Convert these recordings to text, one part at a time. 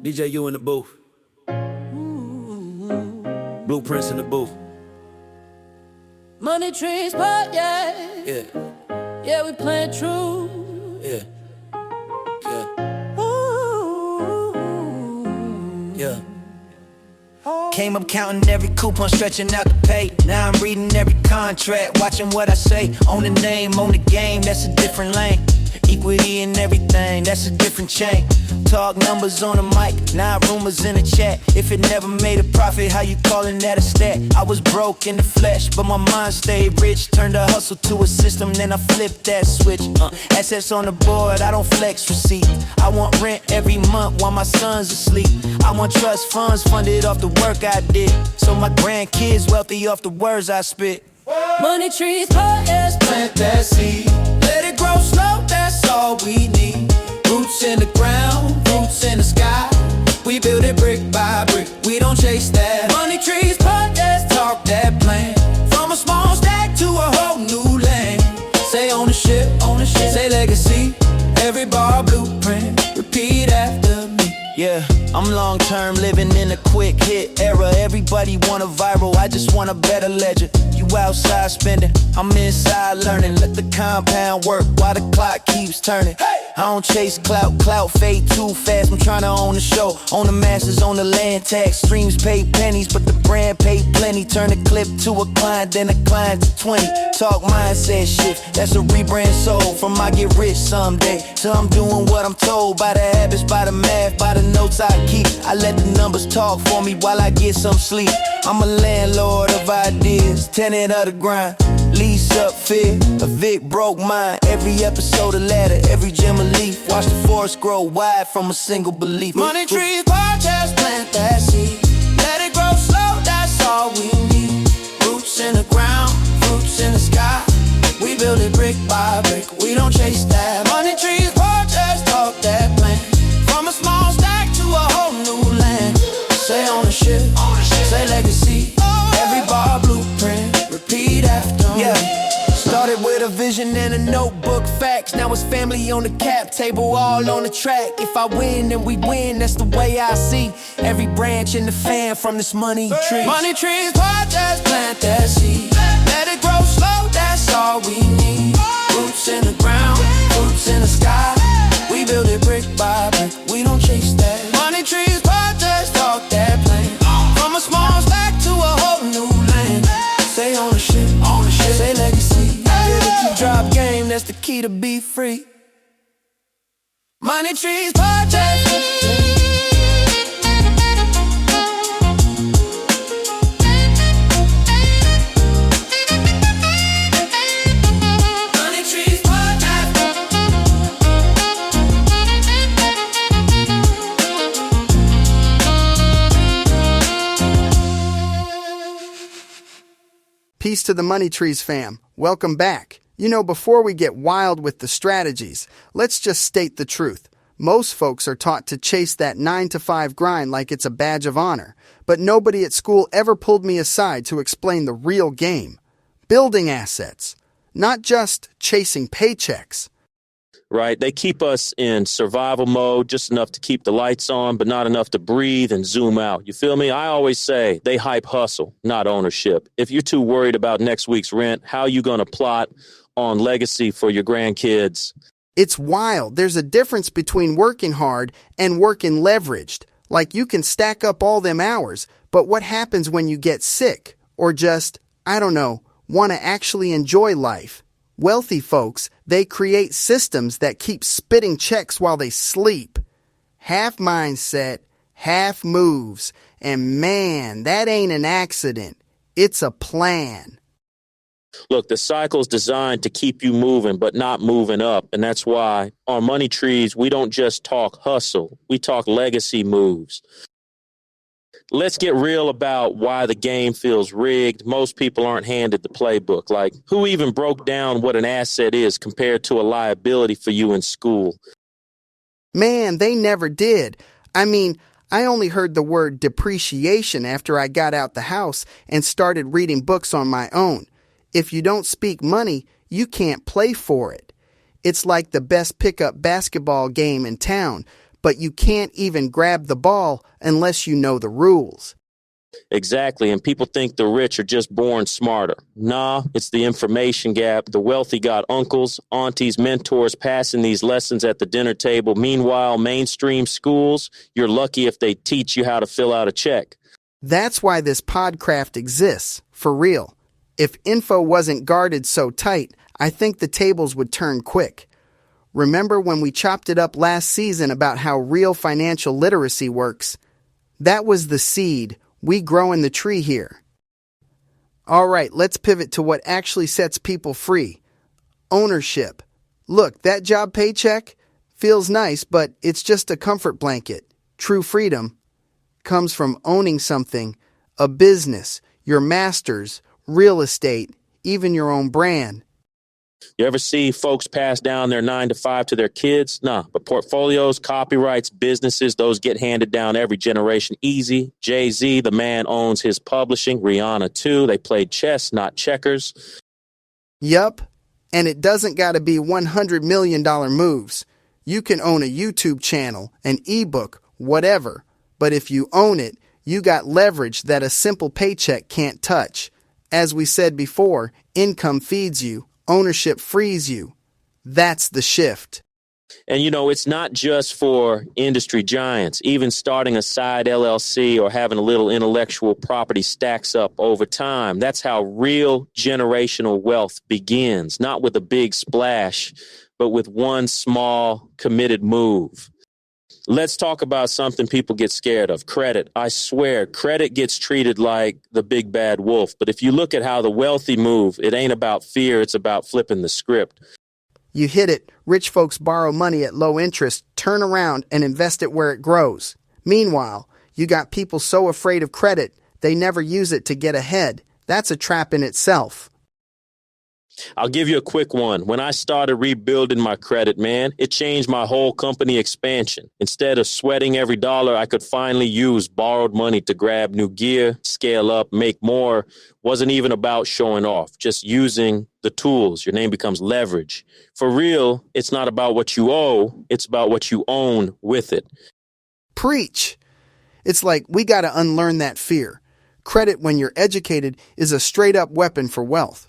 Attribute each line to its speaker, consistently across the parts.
Speaker 1: DJ, you in the booth. Blueprints in the booth.
Speaker 2: Money trees, but yeah.
Speaker 1: Yeah,
Speaker 2: Yeah, we playing true.
Speaker 1: yeah, yeah,
Speaker 2: Ooh.
Speaker 1: yeah.
Speaker 3: Came up counting every coupon, stretching out the pay. Now I'm reading every contract, watching what I say. Own the name, own the game, that's a different lane. Equity in everything, that's a different chain. Talk numbers on the mic, not rumors in the chat. If it never made a profit, how you calling that a stat? I was broke in the flesh, but my mind stayed rich. Turned a hustle to a system, then I flipped that switch. Assets on the board, I don't flex receipt. I want rent every month while my son's asleep. I want trust funds funded off the work I did, so my grandkids wealthy off the words I spit.
Speaker 2: Money trees, but yes.
Speaker 3: Plant that seed, let it grow slow, that's all we need. Roots in the ground, roots in the sky. We build it brick by brick, we don't chase that. Money trees, but yes. Talk that plan, from a small stack to a whole new land. Say ownership, say legacy. Every bar blueprint, repeat after me. Yeah, I'm long term living in a quick hit era. Everybody want a viral, I just want a better ledger. You outside spending, I'm inside learning. Let the compound work while the clock keeps turning. I don't chase clout fade too fast. I'm trying to own the show, own the masses, own the land tax. Streams pay pennies, but the brand pay plenty. Turn a clip to a client, then a client to 20. Talk mindset shift, that's a rebrand soul. From I get rich someday, till I'm doing what I'm told. By the habits, by the math, by the notes I keep. I let the numbers talk for me while I get some sleep. I'm a landlord of ideas, tenant of the grind. Lease up fear, a Vic broke mine. Every episode a ladder, every gem a leaf. Watch the forest grow wide from a single belief. Money trees, podcast, plant that seed. Let it grow slow, that's all we need. Roots in the ground, roots in the sky. We build it brick by brick, we don't chase that. Money trees, podcast, talk that plan. From a small stack to a whole new land. Say ownership, say legacy. Every bar blueprint, repeat after me. Started with a vision and a notebook, facts. Now it's family on the cap table, all on the track. If I win, then we win, that's the way I see every branch in the fan from this money tree. Money trees, podcast, plant that seed. Let it grow slow, that's all we need. Roots in the ground, roots in the sky. We build it brick by brick, we don't chase that. Money trees, podcast, talk that plan. From a small stack to a whole new land. Say ownership, say legacy. Yeah, if you drop game, that's the key to be free. Money trees, podcast.
Speaker 4: Peace to the Money Trees fam. Welcome back. You know, before we get wild with the strategies, let's just state the truth. Most folks are taught to chase that 9-to-5 grind like it's a badge of honor, but nobody at school ever pulled me aside to explain the real game. Building assets, not just chasing paychecks.
Speaker 5: Right? They keep us in survival mode, just enough to keep the lights on, but not enough to breathe and zoom out. You feel me? I always say they hype hustle, not ownership. If you're too worried about next week's rent, how are you going to plot on legacy for your grandkids?
Speaker 4: It's wild. There's a difference between working hard and working leveraged. Like you can stack up all them hours, but what happens when you get sick or just, I don't know, want to actually enjoy life? Wealthy folks, they create systems that keep spitting checks while they sleep. Half mindset, half moves. And man, that ain't an accident. It's a plan.
Speaker 5: Look, the cycle's designed to keep you moving, but not moving up. And that's why on Money Trees, we don't just talk hustle. We talk legacy moves. Let's get real about why the game feels rigged. Most people aren't handed the playbook. Like, who even broke down what an asset is compared to a liability for you in school?
Speaker 4: Man, they never did. I mean, I only heard the word depreciation after I got out the house and started reading books on my own. If you don't speak money, you can't play for it. It's like the best pickup basketball game in town. but you can't even grab the ball unless you know the rules.
Speaker 5: Exactly, and people think the rich are just born smarter. Nah, it's the information gap. The wealthy got uncles, aunties, mentors passing these lessons at the dinner table. Meanwhile, mainstream schools, you're lucky if they teach you how to fill out a check.
Speaker 4: That's why this podcraft exists, for real. If info wasn't guarded so tight, I think the tables would turn quick. Remember when we chopped it up last season about how real financial literacy works? That was the seed. We grow in the tree here. All right, let's pivot to what actually sets people free. Ownership. Look, that job paycheck feels nice, but it's just a comfort blanket. True freedom comes from owning something, a business, your masters, real estate, even your own brand.
Speaker 5: You ever see folks pass down their 9 to 5 to their kids? Nah, but portfolios, copyrights, businesses, those get handed down every generation. Easy. Jay-Z, the man owns his publishing. Rihanna, too. They played chess, not checkers.
Speaker 4: Yup, and it doesn't gotta be $100 million moves. You can own a YouTube channel, an ebook, whatever. But if you own it, you got leverage that a simple paycheck can't touch. As we said before, income feeds you. Ownership frees you. That's the shift.
Speaker 5: And it's not just for industry giants. Even starting a side LLC or having a little intellectual property stacks up over time. That's how real generational wealth begins, not with a big splash, but with one small committed move. Let's talk about something people get scared of, credit. I swear, credit gets treated like the big bad wolf. But if you look at how the wealthy move, it ain't about fear, it's about flipping the script.
Speaker 4: You hit it. Rich folks borrow money at low interest, turn around and invest it where it grows. Meanwhile, you got people so afraid of credit, they never use it to get ahead. That's a trap in itself.
Speaker 5: I'll give you a quick one. When I started rebuilding my credit, man, it changed my whole company expansion. Instead of sweating every dollar, I could finally use borrowed money to grab new gear, scale up, make more. Wasn't even about showing off, just using the tools. Your name becomes leverage. For real, it's not about what you owe, it's about what you own with it.
Speaker 4: Preach! It's like we gotta unlearn that fear. Credit, when you're educated, is a straight-up weapon for wealth.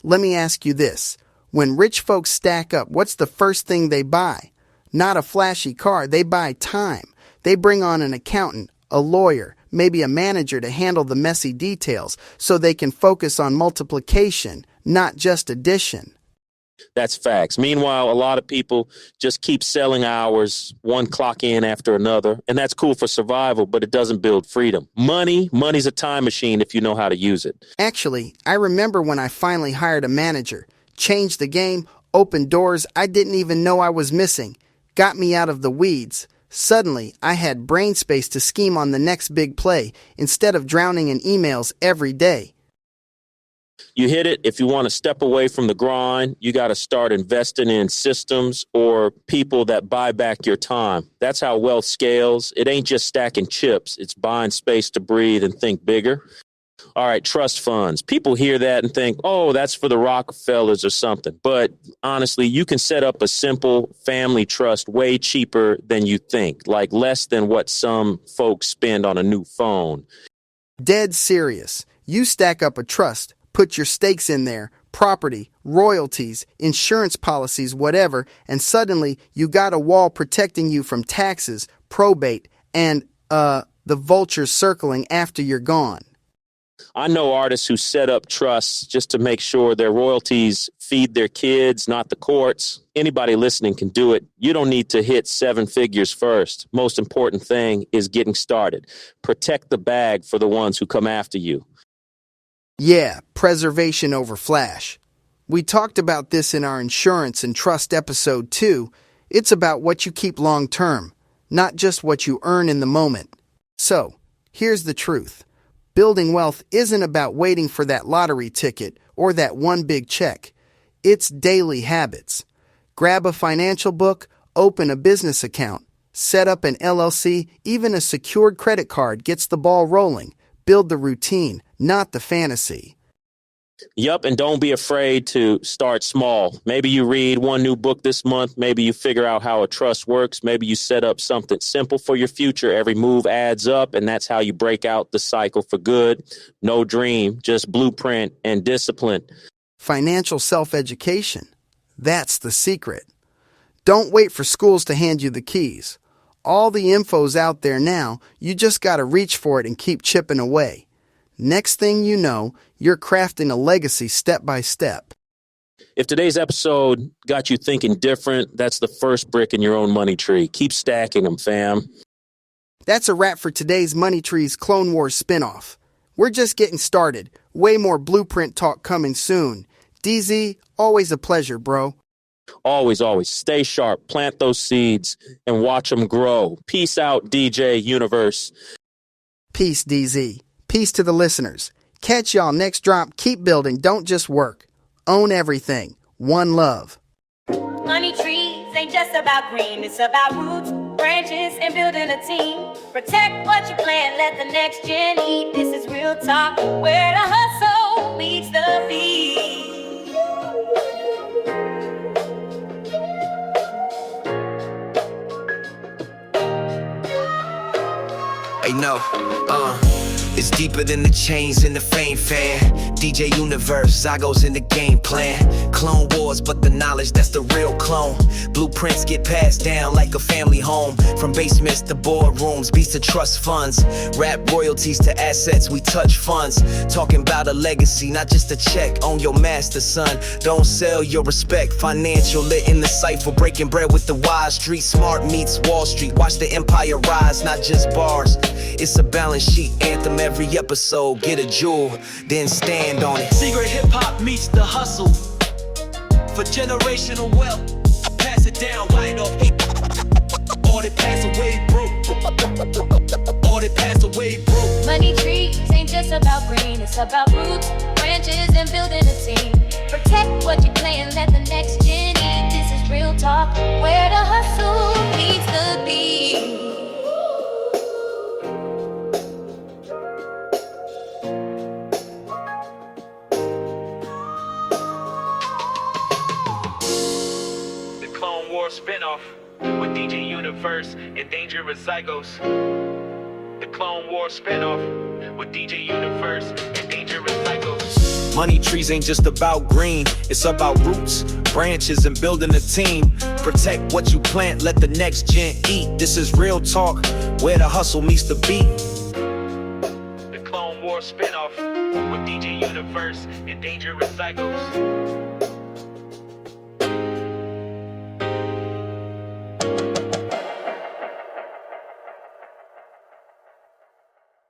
Speaker 4: Let me ask you this. When rich folks stack up, what's the first thing they buy? Not a flashy car, they buy time. They bring on an accountant, a lawyer, maybe a manager to handle the messy details so they can focus on multiplication, not just addition.
Speaker 5: That's facts. Meanwhile, a lot of people just keep selling hours, one clock in after another, and that's cool for survival, but it doesn't build freedom. Money's a time machine if you know how to use it.
Speaker 4: Actually, I remember when I finally hired a manager, changed the game, opened doors I didn't even know I was missing, got me out of the weeds. Suddenly, I had brain space to scheme on the next big play instead of drowning in emails every day.
Speaker 5: You hit it. If you want to step away from the grind, you got to start investing in systems or people that buy back your time. That's how wealth scales. It ain't just stacking chips. It's buying space to breathe and think bigger. All right, trust funds. People hear that and think, oh, that's for the Rockefellers or something. But honestly, you can set up a simple family trust way cheaper than you think, like less than what some folks spend on a new phone.
Speaker 4: Dead serious. You stack up a trust, put your stakes in there, property, royalties, insurance policies, whatever, and suddenly you got a wall protecting you from taxes, probate, and, the vultures circling after you're gone.
Speaker 5: I know artists who set up trusts just to make sure their royalties feed their kids, not the courts. Anybody listening can do it. You don't need to hit 7 figures first. Most important thing is getting started. Protect the bag for the ones who come after you.
Speaker 4: Yeah, preservation over flash. We talked about this in our insurance and trust episode too. It's about what you keep long term, not just what you earn in the moment. So, here's the truth. Building wealth isn't about waiting for that lottery ticket or that one big check. It's daily habits. Grab a financial book, open a business account, set up an LLC, even a secured credit card gets the ball rolling. Build the routine, not the fantasy.
Speaker 5: Yup, and don't be afraid to start small. Maybe you read one new book this month. Maybe you figure out how a trust works. Maybe you set up something simple for your future. Every move adds up, and that's how you break out the cycle for good. No dream, just blueprint and discipline.
Speaker 4: Financial self-education. That's the secret. Don't wait for schools to hand you the keys. All the info's out there now. You just got to reach for it and keep chipping away. Next thing you know, you're crafting a legacy step by step.
Speaker 5: If today's episode got you thinking different, that's the first brick in your own money tree. Keep stacking them, fam.
Speaker 4: That's a wrap for today's Money Trees Clone Wars spinoff. We're just getting started. Way more blueprint talk coming soon. DZ, always a pleasure, bro.
Speaker 5: Always, always stay sharp, plant those seeds, and watch them grow. Peace out, DJ Universe.
Speaker 4: Peace, DZ. Peace to the listeners. Catch y'all next drop. Keep building, don't just work. Own everything. One love.
Speaker 2: Money trees ain't just about green, it's about roots, branches, and building a team. Protect what you plant, let the next gen eat. This is real talk, where the hustle meets the beat.
Speaker 3: Hey, no, it's deeper than the chains and the fame fan. DJ Universe, Zygos in the game plan. Clone wars, but the knowledge, that's the real clone. Blueprints get passed down like a family home. From basements to boardrooms, beats to trust funds. Rap royalties to assets, we touch funds. Talking about a legacy, not just a check. Own your master, son. Don't sell your respect. Financial lit in the cipher, breaking bread with the wise. Street smart meets Wall Street. Watch the empire rise, not just bars. It's a balance sheet anthem every episode. Get a jewel, then stand on it.
Speaker 6: Secret hip-hop meets the hustle for generational wealth. Pass it down right off. Or they pass away broke. Or they pass away broke.
Speaker 2: Money trees ain't just about green, it's about roots, branches, and building a team. Protect what you plant, let the next gen eat. This is real talk, where the hustle meets the beat.
Speaker 6: Clone Wars spinoff with DJ Universe and Dangerous Zygos. The Clone Wars spinoff with DJ Universe and Dangerous Zygos.
Speaker 3: Money trees ain't just about green, it's about roots, branches, and building a team. Protect what you plant, let the next gen eat. This is real talk, where the hustle meets the beat.
Speaker 6: The Clone Wars spinoff with DJ Universe and Dangerous Zygos.